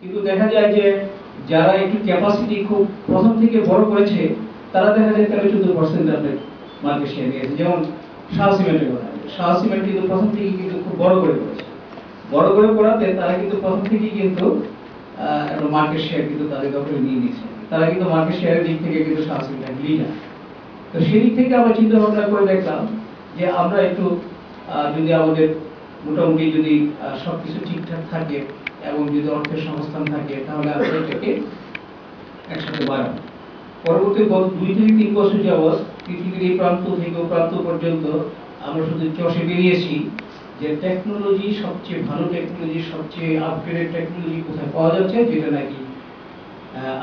কিন্তু দেখা যায় যে যারা একটু ক্যাপাসিটি খুব প্রথম থেকে বড় করেছে তারা দেখা যায় 13-14% আপনার মার্কেট শেয়ার নিয়েছে। যেমন শাহ সিমেন্টের কথা, শাহ সিমেন্ট কিন্তু প্রথম থেকে কিন্তু খুব বড় করে করেছে, বড় করে করাতে তারা কিন্তু প্রথম থেকেই কিন্তু একটা মার্কেট শেয়ার কিন্তু তাদের দখলে নিয়ে নিয়েছে। তারা কিন্তু মার্কেট শেয়ারের দিক থেকে কিন্তু শাহ সিমেন্ট লিডার। তো সেই দিক থেকে আমরা চিন্তা ভাবনা করে দেখলাম যে আমরা একটু যদি আমাদের মোটামুটি যদি সবকিছু ঠিকঠাক থাকে এবং যদি অর্থের সংস্থান থাকে তাহলে আমরা এটাকে একসাথে বাড়াবো। পরবর্তী 2 থেকে 3 বছর যাবৎ পৃথিবীর এই প্রান্ত থেকে ও প্রান্ত পর্যন্ত আমরা শুধু চষে বেরিয়েছি যে টেকনোলজি, সবচেয়ে ভালো টেকনোলজি, সবচেয়ে আপগ্রেডেড টেকনোলজি কোথায় পাওয়া যাচ্ছে, যেটা নাকি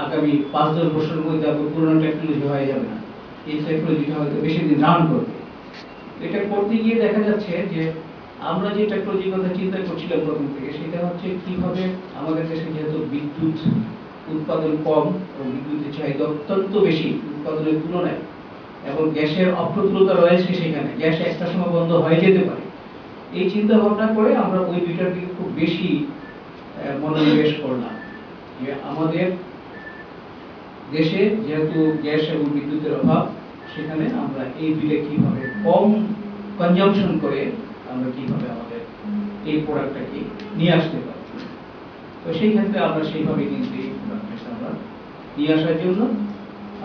আগামী 5-10 বছরের মধ্যে আবার পুরোনো টেকনোলজি হয়ে যাবে না, এই টেকনোলজিটা হয়তো বেশি দিন রান করবে। এটা করতে গিয়ে দেখা যাচ্ছে যে আমরা যে টেকনোলজির কথা চিন্তা করছিলাম প্রথম থেকে, সেটা হচ্ছে কিভাবে আমাদের দেশে যেহেতু বিদ্যুৎ উৎপাদন কম এবং বিদ্যুতের চাহিদা অত্যন্ত বেশি উৎপাদনের তুলনায়, এবং গ্যাসের অপ্রতুলতা রয়েছে, সেখানে গ্যাস একটা সময় বন্ধ হয়ে যেতে পারে। এই চিন্তা ভাবনা করে আমরা ওই দুইটার দিকে খুব বেশি মনোনিবেশ করলাম যে আমাদের দেশে যেহেতু গ্যাস এবং বিদ্যুতের অভাব, সেখানে আমরা এই দুইটা কিভাবে কম কনজাম্পশন করে আমরা কিভাবে আমাদের এই প্রোডাক্টটাকে নিয়ে আসতে পারি। তো সেই ক্ষেত্রে আমরা সেইভাবে কিন্তু এই প্রোডাক্টটা আমরা নিয়ে আসার জন্য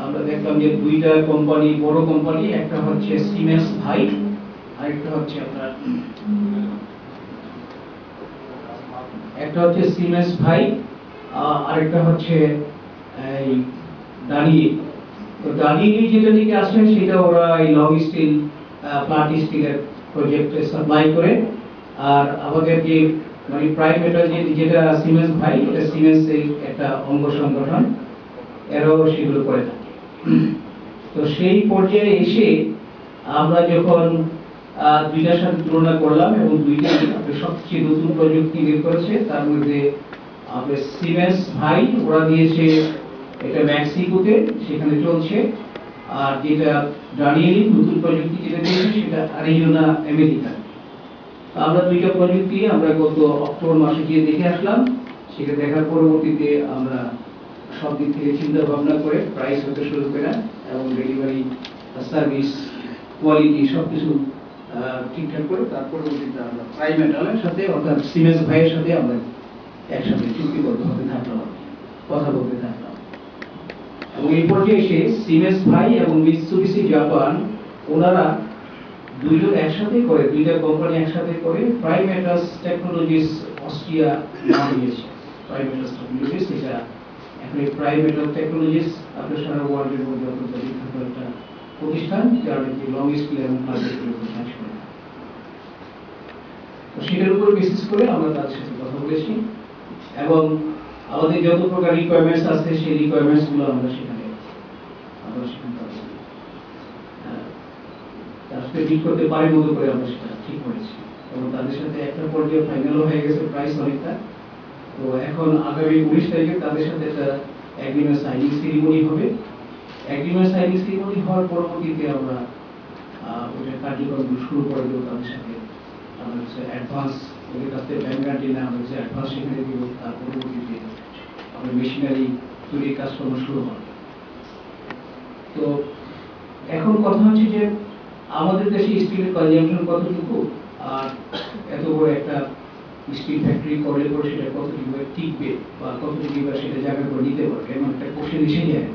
আমরা দেখলাম যে দুইটা কোম্পানি, বড় কোম্পানি, একটা হচ্ছে সিমেন্স ভাই, আরেকটা হচ্ছে আপনার সিমেন্স ভাই, আরেকটা হচ্ছে এই দাঁড়িয়ে। তো দাঁড়িয়ে যেটা দিকে আসে সেটা ওরা এই লং স্টিল, ফ্ল্যাট স্টিলের প্রজেক্টে সাপ্লাই করে। আর আমাদের যে মানে প্রাইম মেটাল যেটা সিমেন্স ভাই, এটা সিমেন্সের একটা অঙ্গ সংগঠন, এরাও সেগুলো করে থাকে। তো সেই পর্যায়ে এসে আমরা যখন দুইটার সাথে তুলনা করলাম এবং দুইটা সবচেয়ে নতুন প্রযুক্তি বের করেছে, তার মধ্যে আমাদের সিমেন্স ভাই ওরা দিয়েছে এটা মেক্সিকোতে, সেখানে চলছে। আর যেটা ডানিয়েলি নতুন প্রযুক্তি যেটা দিয়েছে সেটা আরিজোনা, আমেরিকা। আমরা দুইটা প্রযুক্তি আমরা গত অক্টোবর মাসে গিয়ে দেখে আসলাম। সেটা দেখার পরবর্তীতে আমরা সব দিক থেকে চিন্তা ভাবনা করে প্রাইস হতে শুরু করে এবং ডেলিভারি সার্ভিস কোয়ালিটি সবকিছু ঠিকঠাক করে তার পরবর্তীতে আমরা প্রাইম মেটালের সাথে অর্থাৎ সিমেন্স ভাইয়ের সাথে আমরা একসাথে চুক্তিবদ্ধভাবে থাকলাম, কথা বলতে থাকলাম। এবং এই পর্যায়ে এসে সিমেন্স ভাই এবং মিৎসুবিশি জাপান, ওনারা দুইজন একসাথে করে, দুইটা কোম্পানি একসাথে করে প্রাইম মেটালস টেকনোলজিস অস্ট্রিয়া নাম দিয়েছে। প্রাইম মেটালস টেকনোলজিস, এটা এখন এই প্রাইম মেটাল টেকনোলজিস আপনার সারা ওয়ার্ল্ডের মধ্যে অত্যন্ত বিখ্যাত একটা প্রতিষ্ঠান, যারা নাকি লং স্টিল এবং ফ্ল্যাট স্টিলের উপর কাজ করে। তো সেটার উপর বেসিস করে আমরা তাদের সাথে কথা বলেছি এবং আমাদের যত প্রকার রিকোয়ারমেন্টস আছে সেই রিকোয়ারমেন্টস গুলো আমরা সেখানে তার সাথে ডিল করতে পারি মতো করে আমরা সেটা ঠিক করেছি এবং তাদের সাথে একটা পর্যায়ে ফাইনাল হয়ে গেছে প্রাইস অনেকটা। তো এখন আগামী 19 তারিখে তাদের সাথে একটা এগ্রিমেন্ট সাইনিং সেরিমনি হবে। এগ্রিমেন্ট সাইনিং সেরিমনি হওয়ার পরবর্তীতে আমরা ওটা কার্যক্রমগুলো শুরু করে দেবো। তাদের সাথে আমরা হচ্ছে অ্যাডভান্স, ওদের কাছ থেকে ব্যাংক গ্যারান্টি না, আমরা হচ্ছে অ্যাডভান্স সেখানে দিব। তার পরবর্তীতে আমরা মেশিনারি তৈরির কাজকর্ম শুরু হবে। তো এখন কথা হচ্ছে যে আমাদের দেশে স্টিলের কনজাম্পশন কতটুকু, আর এত বড় একটা স্টিল ফ্যাক্টরি করলে পরে সেটা কতটুকু টিকবে বা কতটুকু সেটা জায়গা করে নিতে পারবে, এমন একটা কোশ্চেন এসে যায়।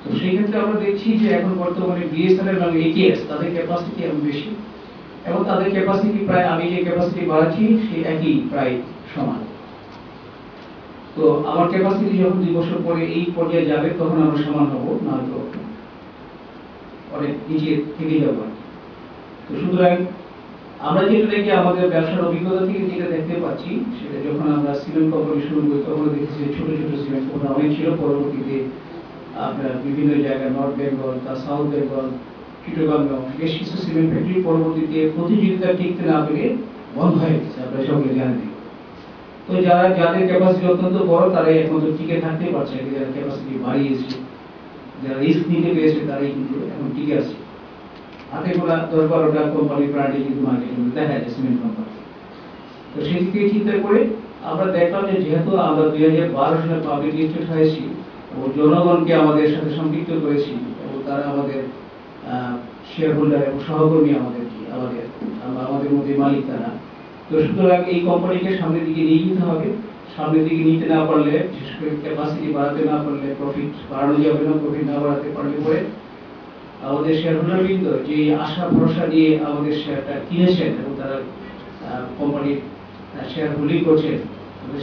তো সেই ক্ষেত্রে আমরা দেখছি যে এখন বর্তমানে বিএসএনএল এবং এটিএস তাদের ক্যাপাসিটি এখন বেশি এবং তাদের ক্যাপাসিটি প্রায় আমি যে ক্যাপাসিটি বাড়াচ্ছি সেই একই প্রায় সমান। তো আমার ক্যাপাসিটি যখন 2 বছর পরে এই পর্যায়ে যাবে তখন আমরা সমান হবো, না তো অনেক নিচে থেকে যাবো। তো সুতরাং আমরা যেটা দেখি আমাদের ব্যবসার অভিজ্ঞতা থেকে যেটা দেখতে পাচ্ছি, সেটা যখন আমরা সিমেন্ট কোম্পানি শুরু করি তখন দেখেছি যে ছোট ছোট সিমেন্ট কোম্পানি অনেক ছিল। পরবর্তীতে আপনার বিভিন্ন জায়গায় নর্থ বেঙ্গল, সাউথ বেঙ্গল, চিটাগাং বেশ কিছু সিমেন্ট ফ্যাক্টরি পরবর্তীতে প্রতিযোগিতা টিকতে না পেরে বন্ধ হয়ে গেছে, আপনারা সকলে জানেন। তো যাদের ক্যাপাসিটি অত্যন্ত বড় তারাই একমাত্র টিকে থাকতে পারছে, যারা ক্যাপাসিটি বাড়িয়েছে, যারা রিস্ক নিতে পেরেছে তারাই কিন্তু এখন টিকে আছে। হাতে গোনা 10-12টা কোম্পানি ব্র্যান্ডে কিন্তু মার্কেটের মধ্যে দেখা যায় সিমেন্ট কোম্পানি। তো সেই দিক থেকে চিন্তা করে আমরা দেখলাম যে যেহেতু আমরা 2012 সালে পাবলিক লিস্টেড হয়েছি ও জনগণকে আমাদের সাথে সম্পৃক্ত করেছি এবং তারা আমাদের শেয়ার হোল্ডার এবং সহকর্মী আমাদের মধ্যে মালিক তারা। তো সুতরাং এই কোম্পানিকে সামনের দিকে নিয়ে যেতে হবে। সামনের দিকে নিতে না পারলে, বিশেষ করে ক্যাপাসিটি বাড়াতে না পারলে প্রফিট বাড়ানো যাবে না, প্রফিট না বাড়াতে পারলে পরে আমাদের শেয়ার হোল্ডার বৃন্দ যে আশা ভরসা দিয়ে আমাদের শেয়ারটা কিনেছেন এবং তারা কোম্পানির শেয়ার হোল্ডিং করছেন,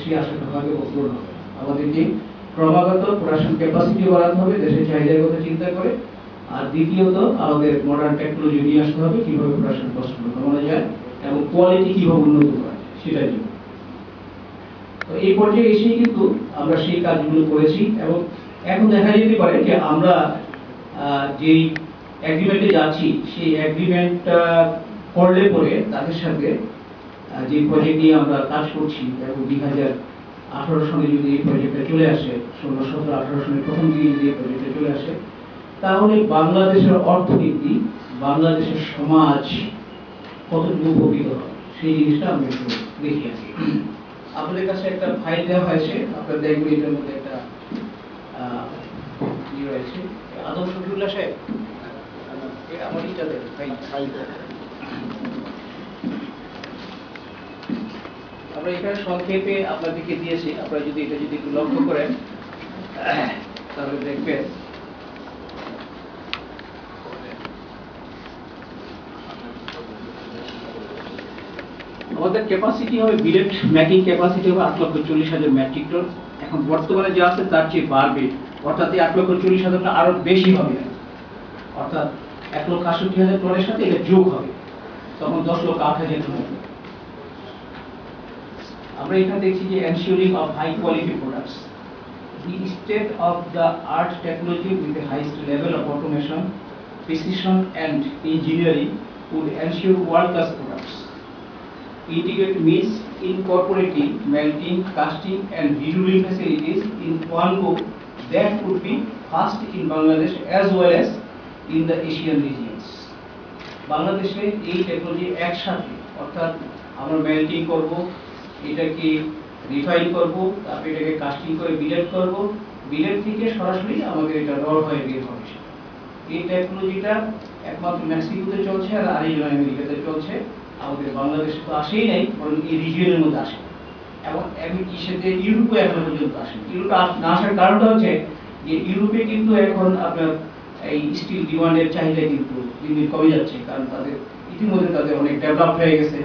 সেই আশাটা হয়তো পূরণ হবে। আমাদেরকে ক্রমাগত প্রোডাকশন ক্যাপাসিটি বাড়াতে হবে দেশের চাহিদার কথা চিন্তা করে। আর দ্বিতীয়ত আমাদের মডার্ন টেকনোলজি নিয়ে আসতে হবে, কিভাবে প্রোডাকশন কষ্ট কমানো যায় এবং কোয়ালিটি কিভাবে উন্নত করা যায় সেটার জন্য। তো এই পর্যায়ে এসেই কিন্তু আমরা সেই কাজগুলো করেছি এবং এখন দেখা যেতে পারে যে আমরা যেই এগ্রিমেন্টে যাচ্ছি সেই এগ্রিমেন্টটা করলে পরে তাদের সাথে যে প্রজেক্ট নিয়ে আমরা কাজ করছি এবং 2018 সনে যদি এই প্রজেক্টটা চলে আসে, 16, 17, 18 সনের প্রথম দিকে যদি এই প্রজেক্টটা চলে আসে, তাহলে বাংলাদেশের অর্থনীতি, বাংলাদেশের সমাজ কতটুকু উপকৃত হবে সেই জিনিসটা আমরা একটু দেখি আছি। আপনাদের কাছে একটা ফাইল দেওয়া হয়েছে, আপনারা দেখবেন এটার মধ্যে একটা রয়েছে। আদম শফিউল্লাহ সাহেব, আমার এটা দেন ফাইল। আমরা এখানে সংক্ষেপে আপনাদেরকে দিয়েছি, আপনারা যদি এটা একটু লক্ষ্য করেন তাহলে দেখবেন আমাদের ক্যাপাসিটি হবে, বিলেট মেকিং ক্যাপাসিটি হবে 8,40,000 মেট্রিক টন। এখন বর্তমানে যা আছে তার চেয়ে বাড়বে, অর্থাৎ এই 8,40,000টা আরো বেশি হবে, অর্থাৎ 1,68,000 টনের সাথে এটা যোগ হবে, তখন 10,08,000 টন হবে। আমরা এখানে দেখছি যে ensuring of high quality products, the state of the art technology with the highest level of automation, precision and engineering would ensure world-class products. Integrate means incorporating melting, casting and retooling facilities in one go that would be fast in Bangladesh as well as in the Asian regions. বাংলাদেশে এই technology একসাথে, অর্থাৎ আমরা melting করব, এটাকে refine করব, তারপরে এটাকে কাস্টিং করে বিলেট করব, বিলেট থেকে সরাসরি আমাদের এটা রড হয়ে বের হবে। এই টেকনোলজিটা একমাত্র মেক্সিকোতে চলছে আর আরিজোনা আমেরিকাতে চলছে, আমাদের বাংলাদেশে তো আসেই নাই, বরং এই রিজিয়নের মধ্যে আসে এবং সাথে ইউরোপে এখনো পর্যন্ত আসে। ইউরোপে না আসার কারণটা হচ্ছে যে ইউরোপে কিন্তু এখন আপনার এই স্টিল ডিমান্ডের চাহিদা কিন্তু দিন দিন কমে যাচ্ছে, কারণ তাদের ইতিমধ্যে তাদের অনেক ডেভেলপ হয়ে গেছে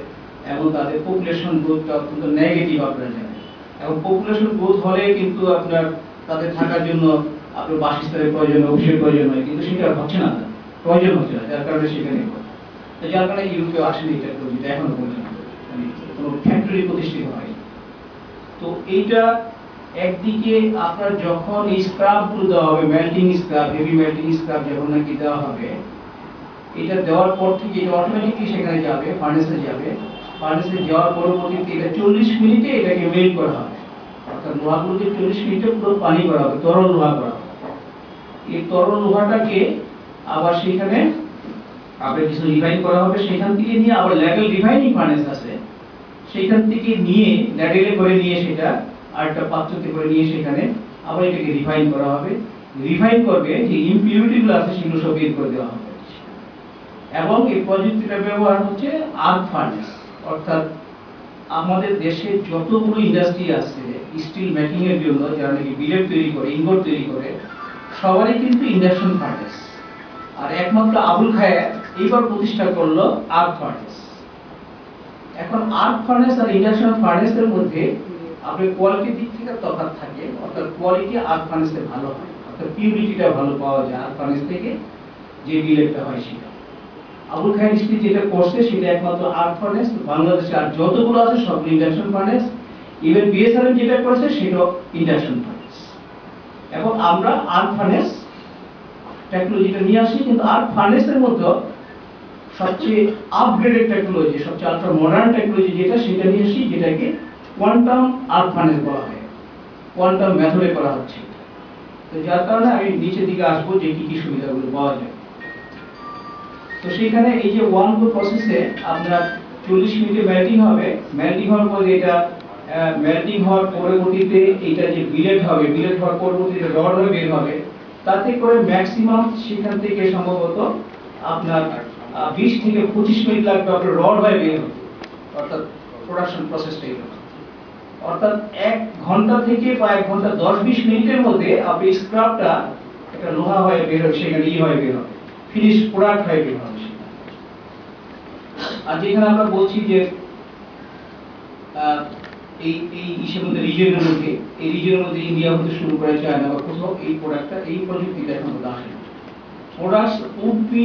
এবং তাদের পপুলেশন গ্রোথটা অত্যন্ত নেগেটিভ আপনারা জানেন। এবং পপুলেশন গ্রোথ হলে কিন্তু আপনার তাদের থাকার জন্য আপনার বাসস্থানের প্রয়োজন, অফিসের প্রয়োজন হয়, কিন্তু সেটা হচ্ছে না, প্রয়োজন হচ্ছে না, যার কারণে সেখানে যার কারণে ইউরোপে আসেনি এই টেকনোলজিটা এখনো পর্যন্ত, মানে কোনো ফ্যাক্টরি প্রতিষ্ঠিত হয়। তো এইটা একদিকে আপনার যখন এই স্ক্রাব গুলো দেওয়া হবে, melting scrub, heavy melting scrub যখন নাকি দেওয়া হবে, এটা দেওয়ার পর থেকে এটা অটোমেটিকলি সেখানে যাবে, ফার্নেসে যাবে, ফার্নেসে যাওয়ার পরবর্তীতে এটা 40 মিনিটে এটাকে মেল্ট করা হবে, অর্থাৎ লোহাগুলোকে 40 মিনিটে পুরো পানি করা হবে, তরল লোহা করা হবে। এই তরল লোহাটাকে আবার সেখানে আবার কিছু রিফাইন করা হবে, সেখান থেকে নিয়ে আবার ল্যাডেল রিফাইনিং ফার্নেস আছে, সেখান থেকে নিয়ে ল্যাডেলে করে নিয়ে সেটা আরেকটা পাত্রতে করে নিয়ে সেখানে আবার এটাকে রিফাইন করা হবে। রিফাইন করবে যে ইমপিউরিটিগুলো আছে সেগুলো সব বের করে দেওয়া হবে। এবং এই প্রযুক্তিটা ব্যবহার হচ্ছে আর্ক ফার্নেস, অর্থাৎ আমাদের দেশে যতগুলো ইন্ডাস্ট্রি আছে স্টিল মেকিং এর জন্য, যারা নাকি বিলেট তৈরি করে, ইনগট তৈরি করে, সবারই কিন্তু ইন্ডাকশন ফার্নেস। আর একমাত্র আবুল খায়ের এইবার প্রতিষ্ঠা করলো আর্ক ফার্নেস। এখন আর্ক ফার্নেস আর ইন্ডাকশন ফার্নেসের মধ্যে আপনার কোয়ালিটির দিক থেকে তফাৎ থাকে, অর্থাৎ কোয়ালিটি আর্ক ফার্নেসে ভালো হয়, অর্থাৎ পিউরিটিটা ভালো পাওয়া যায় আর্ক ফার্নেস থেকে যে বিলেটটা হয় সেটা। আবুল খায়ের স্ত্রী যেটা করছে সেটা একমাত্র আর্ক ফার্নেস, বাংলাদেশে আর যতগুলো আছে সব ইন্ডাকশন ফার্নেস, ইভেন বিএসআরএম যেটা করছে সেটাও ইন্ডাকশন ফার্নেস। এবং আমরা আর্ক ফার্নেস টেকনোলজিটা নিয়ে আসি, কিন্তু আর্ক ফার্নেসের মধ্যে সবচেয়ে আপগ্রেডেড টেকনোলজি, সবচেয়ে আলট্রা মডার্ন টেকনোলজি যেটা, সেটা নিয়ে আসি, যেটাকে কোয়ান্টাম আর্ক ফার্নেস বলা হয়, কোয়ান্টাম মেথডে করা হচ্ছে। তো যার কারণে আমি নিচের দিকে আসবো যে কি কি সুবিধাগুলো পাওয়া যায়। তো সেখানে এই যে ওয়ান গো প্রসেসে আপনার 40 মিনিটে মেল্টিং হবে, মেল্টিং হওয়ার পরে এটা মেল্টিং হওয়ার পরবর্তীতে এটা যে বিলেট হবে, বিলেট হওয়ার পরবর্তীতে রড হয়ে বের হবে, তাতে করে ম্যাক্সিমাম সেখান থেকে সম্ভবত আপনার 20 থেকে 25 মিনিট লাগবে আপনার রড হয়ে বের হবে, অর্থাৎ প্রোডাকশন প্রসেসটা এরকম। অর্থাৎ 1 ঘন্টা থেকে বা 1 ঘন্টা 10-20 মিনিটের মধ্যে আপনি স্ক্রাবটা একটা লোহা হয়ে বের হবে, সেখানে হয়ে বের হবে, ফিনিশ প্রোডাক্ট হয়ে বের হবে। আর যেখানে আমরা বলছি যে এই ইসের মধ্যে রিজিয়নের মধ্যে, এই রিজিয়নের মধ্যে ইন্ডিয়া হতে শুরু করে চায়না বা কোথাও এই প্রোডাক্টটা, এই প্রযুক্তিটা এখন আসে। Products would be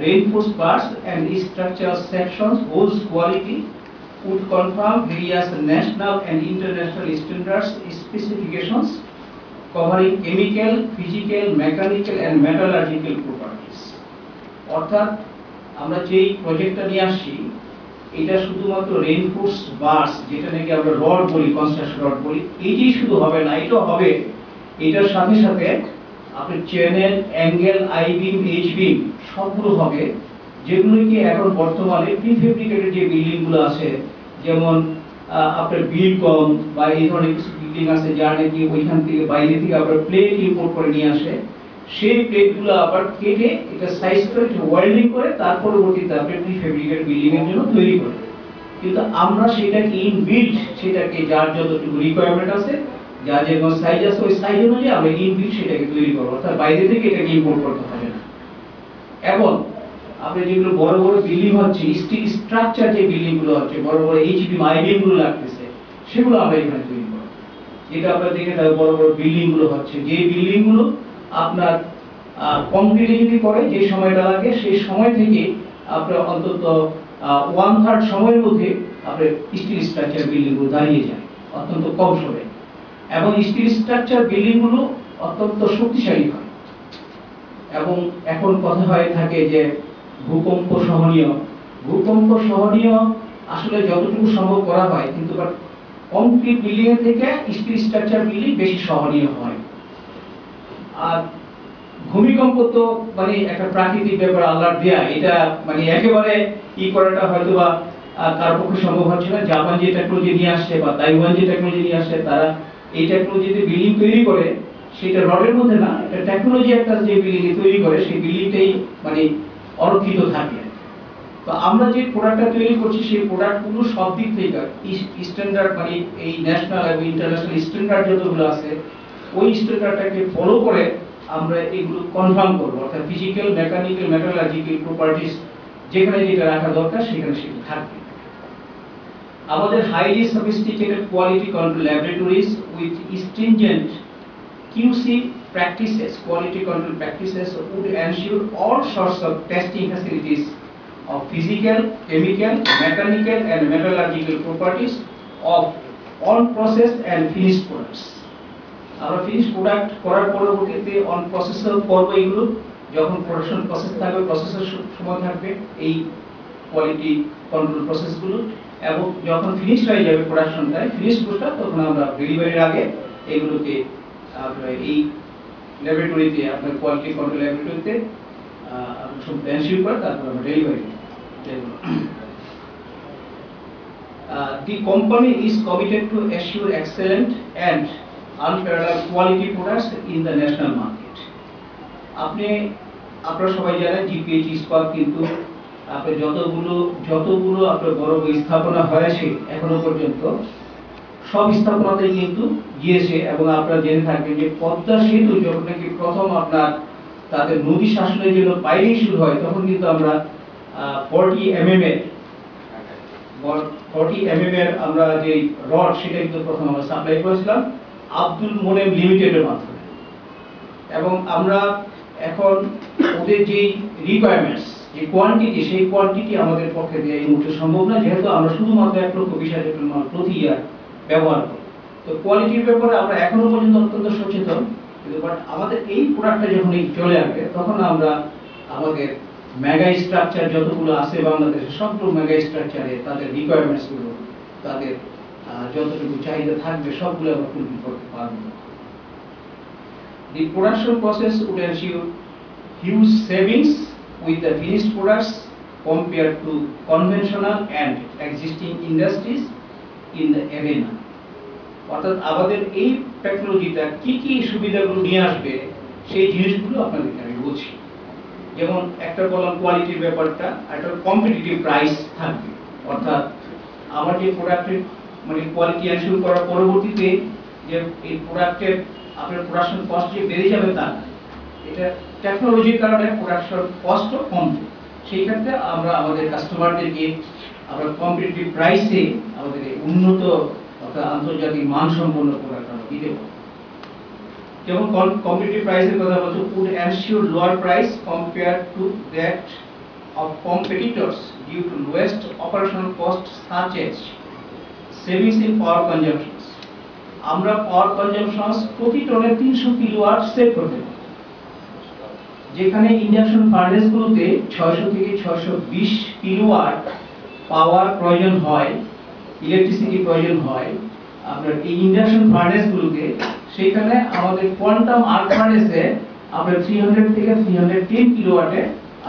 reinforced parts and structural sections whose quality would confirm various national and international standards specifications covering chemical, physical, mechanical and metallurgical properties. অর্থাৎ আমরা যেই প্রজেক্টটা নিয়ে আসছি, এটা শুধুমাত্র রেইনফোর্স বার্স, যেটা নাকি আমরা রড বলি, কনস্ট্রাকশন রড বলি, এইটাই শুধু হবে না, এটাও হবে এটার সাথে সাথে আপনার channel, angle, I beam, H beam সবগুলো হবে, যেগুলো কি এখন বর্তমানে প্রিফেব্রিকেটেড যে বিল্ডিং গুলো আছে, যেমন আপনার বিলকম বা এই ধরনের কিছু বিল্ডিং আছে যার নাকি ওইখান থেকে বাইরে থেকে আপনার প্লেট ইম্পোর্ট করে নিয়ে আসে, সেই প্লেটগুলো আবার কেটে এটা সাইজ করে ওয়েল্ডিং করে তার পরবর্তীতে আপনি প্রিফেব্রিকেটেড বিল্ডিং এর জন্য তৈরি করে। কিন্তু আমরা সেটাকে ইনবিল্ট, সেটাকে যার যতটুকু রিকোয়ারমেন্ট আছে, যা যেমন সাইজ আছে ওই সাইজ অনুযায়ী আমরা ইনবিল্ট সেটাকে তৈরি করবো, অর্থাৎ বাইরে থেকে এটাকে ইম্পোর্ট করতে হবে না। এবং আপনি যেগুলো বড় বড় বিল্ডিং হচ্ছে, স্টিল স্ট্রাকচার যে বিল্ডিং গুলো হচ্ছে, বড় বড় এইচবি আইবিএম গুলো লাগতেছে, সেগুলো আমরা এখানে তৈরি করব। যেটা আপনারা দেখে থাকবেন বড় বড় বিল্ডিং গুলো হচ্ছে, যে বিল্ডিং গুলো আপনার কমপ্লিটলি যদি করে যে সময়টা লাগে, সেই সময় থেকে আপনার অন্তত 1/3 সময়ের মধ্যে আপনার স্টিল স্ট্রাকচার বিল্ডিং গুলো দাঁড়িয়ে যায় অত্যন্ত কম সময়ে। এবং স্টিল স্ট্রাকচার বিল্ডিং গুলো অত্যন্ত শক্তিশালী হয়। এবং এখন কথা হয়ে থাকে যে ভূকম্প সহনীয়, ভূকম্প সহনীয় আসলে যতটুকু সম্ভব করা হয়, কিন্তু কংক্রিট বিল্ডিং এর থেকে স্টিল স্ট্রাকচার বিল্ডিং বেশি সহনীয় হয়। আর ভূমিকম্প তো মানে একটা প্রাকৃতিক ব্যাপার, আল্লাহর দেয়া, এটা মানে একেবারে করাটা হয়তো বা কার পক্ষে সম্ভব হচ্ছে না। জাপান যে টেকনোলজি নিয়ে আসছে বা তাইওয়ান যে টেকনোলজি নিয়ে আসছে, তারা এই টেকনোলজিতে বিল্ডিং তৈরি করে, সেটা রডের মধ্যে না, এটা টেকনোলজি একটা যে বিল্ডিং তৈরি করে, সেই বিল্ডিংটাই মানে অরক্ষিত থাকে। তো আমরা যে প্রোডাক্টটা তৈরি করছি, সেই প্রোডাক্টগুলো সব দিক থেকে স্ট্যান্ডার্ড, মানে এই ন্যাশনাল এবং ইন্টারন্যাশনাল স্ট্যান্ডার্ড যতগুলো আছে, ওই স্ট্যান্ডার্ডটাকে ফলো করে আমরা এগুলো কনফার্ম করব, অর্থাৎ ফিজিক্যাল, মেকানিক্যাল, মেটালার্জিক্যাল প্রপার্টিজ যেখানে যেটা রাখা দরকার সেখানে সেটা থাকবে। আমাদের highly sophisticated quality control laboratories with stringent QC practices, quality control practices would ensure all sorts of testing facilities of physical, chemical, mechanical and metallurgical properties of all processed and finished products. আমরা finish product করার পরবর্তীতে on processor করব, এগুলো যখন production process থাকবে, প্রসেসের সময় থাকবে এই কোয়ালিটি কন্ট্রোল প্রসেসগুলো, এবং যখন ফিনিশ হয়ে যাবে প্রোডাকশনটায়, ফিনিশ গুডটা, তখন আমরা ডেলিভারির আগে এগুলোকে আপনার এই ল্যাবরেটরিতে, আপনার কোয়ালিটি কন্ট্রোল ল্যাবরেটরিতে সব এনশিওর করে তারপর আমরা ডেলিভারি দেব। The company is committed to assure excellent and unparalleled quality products in the national market. আপনারা সবাই জানেন জিপিএইচ ইস্পাত কিন্তু আপনার যতগুলো আপনার বড় স্থাপনা হয়েছে এখনো পর্যন্ত, সব স্থাপনাতেই কিন্তু গিয়েছে। এবং আপনারা জেনে থাকবেন যে পদ্মা সেতু যখন নাকি প্রথম আপনার তাদের নদী শাসনের জন্য পাইলিং শুরু হয়, তখন কিন্তু আমরা 40 mm এর আমরা যে রড, সেটা কিন্তু প্রথম আমরা সাপ্লাই করেছিলাম আব্দুল মোনেম লিমিটেডের মাধ্যমে। এবং আমরা এখন ওদের যে রিকোয়ারমেন্টস, যে কোয়ান্টিটি, সেই কোয়ান্টিটি আমাদের পক্ষে দেওয়া এই মুহূর্তে সম্ভব না, যেহেতু আমরা শুধুমাত্র 1,20,000 টন মাল প্রতি ইয়ার ব্যবহার করি। তো কোয়ালিটির ব্যাপারে আমরা এখনো পর্যন্ত অত্যন্ত সচেতন, কিন্তু আমাদের এই প্রোডাক্টটা যখন চলে আসবে, তখন আমরা আমাদের মেগা স্ট্রাকচার যতগুলো আছে বাংলাদেশে, সবগুলো মেগা স্ট্রাকচারে তাদের রিকোয়ারমেন্টস গুলো, তাদের যতটুকু চাহিদা থাকবে, সবগুলো আমরা ফুলফিল করতে পারবো। The production process would ensure huge savings with the finished products compared to conventional and existing industries in the arena. অর্থাৎ আমাদের এই টেকনোলজিটা কি কি সুবিধাগুলো নিয়ে আসবে সেই জিনিসগুলো আপনাদেরকে আমি বলছি। যেমন একটা বললাম কোয়ালিটির ব্যাপারটা, একটা কম্পিটিটিভ প্রাইস থাকবে, অর্থাৎ আমার যে প্রোডাক্টের মানে কোয়ালিটি এনশিওর করার পরবর্তীতে যে এই প্রোডাক্টের আপনার প্রোডাকশন কস্ট যে বেড়ে যাবে তা না, এটা টেকনোলজির কারণে প্রোডাকশন কস্টও কমবে। সেই ক্ষেত্রে আমরা আমাদের কাস্টমারদেরকে আমরা কম্পিটিটিভ প্রাইসে আমাদের এই উন্নত অর্থাৎ আন্তর্জাতিক মানসম্পন্ন প্রোডাক্ট আমরা দিতে পারবো। যেমন কম্পিটিটিভ প্রাইসের কথা বলছো, would ensure lower price compared to that of competitors due to lowest operational costs such as savings in power consumption। আমরা পাওয়ার কনজাম্পশন প্রতি টনে 300 কিলোওয়াট সেভ করতে পারি, যেখানে ইন্ডাকশন ফার্নেস গুলোতে 600 থেকে 620 কিলোওয়াট পাওয়ার প্রয়োজন হয়, ইলেকট্রিসিটি প্রয়োজন হয় আপনার এই ইন্ডাকশন ফার্নেস গুলোতে, সেখানে আমাদের কোয়ান্টাম আর্ক ফার্নেসে আমরা 300 থেকে 310 কিলোওয়াটে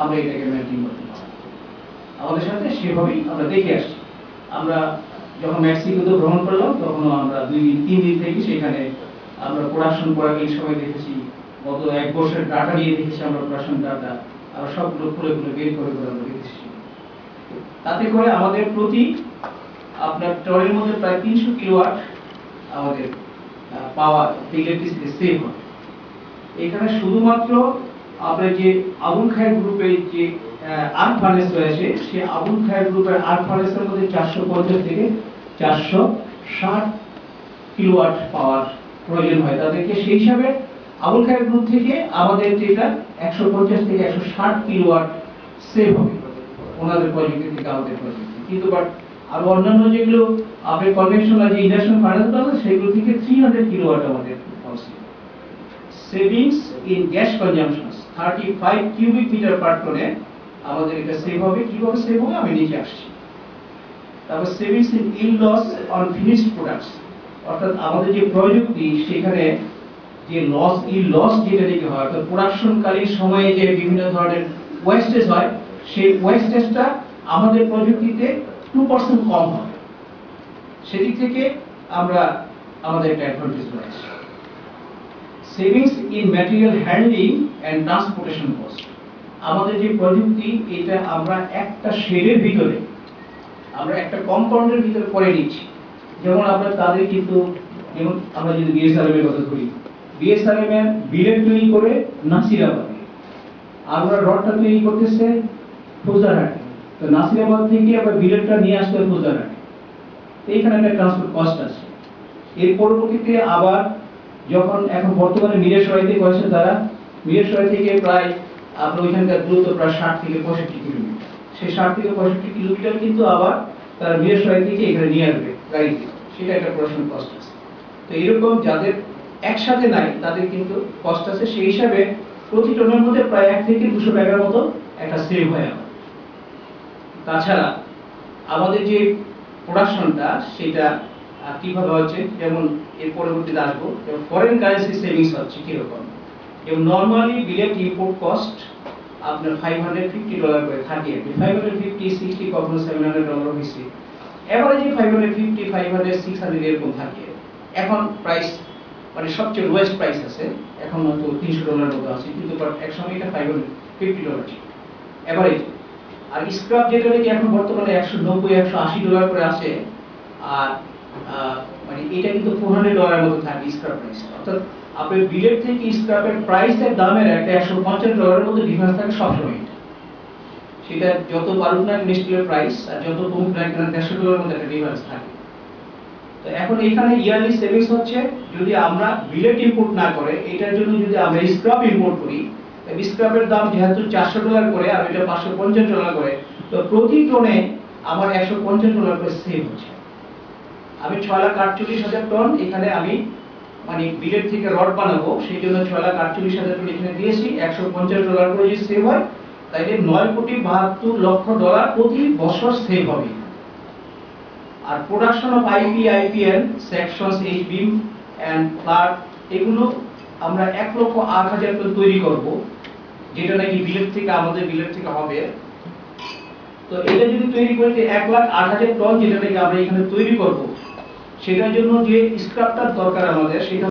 আমরা এটাকে মেইনটেইন করতে পারি। আমাদের সাথে সেভাবেই আমরা দেখে আসছি। আমরা যখন মেক্সিকোতে ভ্রমণ করলাম তখন আমরা 2-3 দিন থেকে সেখানে আমরা প্রোডাকশন করাকালীন সময় দেখেছি, গত 1 বছরের ডাটা নিয়ে দেখেছি আমরা প্রোডাকশন ডাটা, আর সবগুলো খুলে খুলে বের করে করে আমরা দেখেছি। তাতে করে আমাদের প্রতি আপনার টনের মধ্যে প্রায় 300 কিলোওয়াট আমাদের পাওয়ার ইলেকট্রিসিটি সেভ হয়। এখানে শুধুমাত্র আপনার যে আবুল খায়ের গ্রুপের যে আর্ক ফার্নেস রয়েছে, সেই আবুল খায়ের গ্রুপের আর্ক ফার্নেসের মধ্যে 450 থেকে 460 কিলোওয়াট পাওয়ার প্রয়োজন হয় তাদেরকে। সেই হিসাবে আবুল খায়ের গ্রুপ থেকে আমাদের যেটা 150 থেকে 160 কিলোওয়াট সেভ হবে ওনাদের প্রজেক্ট থেকে আমাদের প্রজেক্ট। কিন্তু বাট আর অন্যান্য যেগুলো আপনি কনভেনশনাল যে ইন্ডাকশন ফার্নেস আছে সেগুলো থেকে 300 কিলোওয়াট আমাদের possible. Savings in gas consumption 35 cubic metre per টনে আমাদের এটা সেভ হবে। কিভাবে সেভ হবে আমি নিচে আসছি। তারপর savings in yield loss on finished products, অর্থাৎ আমাদের যে প্রযুক্তি সেখানে যে লস ইল্ড লস যেটা থেকে হয়, অর্থাৎ প্রোডাকশনকালীন সময়ে যে বিভিন্ন ধরনের ওয়েস্টেজ হয়, সেই ওয়েস্টেজটা আমাদের প্রযুক্তিতে 2% কম হবে। সেদিক থেকে আমরা আমাদের একটা অ্যাডভান্টেজ রয়েছে। Savings in material handling and transportation cost, আমাদের যে প্রযুক্তি এটা আমরা একটা শেডের ভিতরে আমরা একটা কম্পাউন্ডের ভিতরে করে নিচ্ছি। যেমন আমরা তাদের কিন্তু যেমন আমরা যদি বিএসআরএম এর কথা ধরি, বিএসআরএম এর বিলেট তৈরি করে নাসিরাবাদে, আমরা রডটা তৈরি করতেছে ফুজারহাটে, তো নাসিরাবাদ থেকে আমরা বিলেটটা নিয়ে আসতে হবে ফুজারহাটে। এইখানে একটা ট্রান্সপোর্ট কস্ট আছে। এর পরবর্তীতে আবার যখন এখন বর্তমানে মিরেশরাইতে করেছে তারা, মিরেশরাই থেকে প্রায় আপনার ওইখানকার দূরত্ব প্রায় 60 থেকে 65 কিলোমিটার। সেই 60 থেকে 65 কিলোমিটার কিন্তু আবার তারা মিরেশরাই থেকে এখানে নিয়ে আসবে গাড়িতে, সেটা একটা প্রোডাকশন কস্ট আছে। তো এরকম যাদের একসাথে নাই তাদের কিন্তু কস্ট আছে। সেই হিসাবে প্রতি টনের মধ্যে প্রায় 1 থেকে 200 টাকার মতো একটা সেভ হয় আমার। তাছাড়া আমাদের যে প্রোডাকশনটা সেটা কিভাবে হচ্ছে, যেমন এর পরবর্তীতে আসবো, যেমন ফরেন কারেন্সি সেভিংস হচ্ছে কিরকম। যেমন নর্মালি বিলেট ইম্পোর্ট কস্ট আপনার $550 করে থাকে, 550, 60, কখনো $700 হয়েছে, এভারেজে 550, 500, 600 এরকম থাকে। এখন প্রাইস মানে সবচেয়ে লোয়েস্ট প্রাইস আছে, এখন হয়তো $300 মতো আছে, কিন্তু একসময় এটা $550 ছিল এভারেজ। আর স্ক্র্যাপ যেটা নাকি এখন বর্তমানে $190, $180 করে আছে, আর মানে এটা কিন্তু $400 মতো থাকে স্ক্র্যাপ প্রাইস। অর্থাৎ আপনার বিলেট থেকে স্ক্র্যাপের প্রাইসের দামের একটা $150 মতো ডিফারেন্স থাকে সবসময়। সেটা যত বাড়ুক না স্টিলের প্রাইস আর যত কমুক না কেন $150 মতো একটা ডিফারেন্স থাকে। তো এখন এখানে ইয়ারলি সেভিংস হচ্ছে যদি আমরা বিলেট ইম্পোর্ট না করে, এটার জন্য যদি আমরা স্ক্র্যাপ ইম্পোর্ট করি, স্ক্র্যাপের দাম যেহেতু $400 করে আর এটা $550 করে, তো প্রতি টনে আমার $150 করে সেভ হচ্ছে। আমি 6,48,000 টন এখানে আমি মানে বিলেট থেকে রড বানাবো, সেই জন্য 6,48,000 টন এখানে দিয়েছি, $150 করে যদি সেভ হয় তাইলে $9,72,00,000 প্রতি বছর সেভ হবে। আর production of IP, IPN, sections, H beam and flat, এগুলো আমরা 1,08,000 টন তৈরি করব, যেটা নাকি বিলেট থেকে আমাদের বিলেট থেকে হবে। তো এটা যদি তৈরি করতে 1,08,000 টন যেটা নাকি আমরা এখানে তৈরি করব, সেটার জন্য যে স্ক্রাপটার দরকার আমাদের সেটা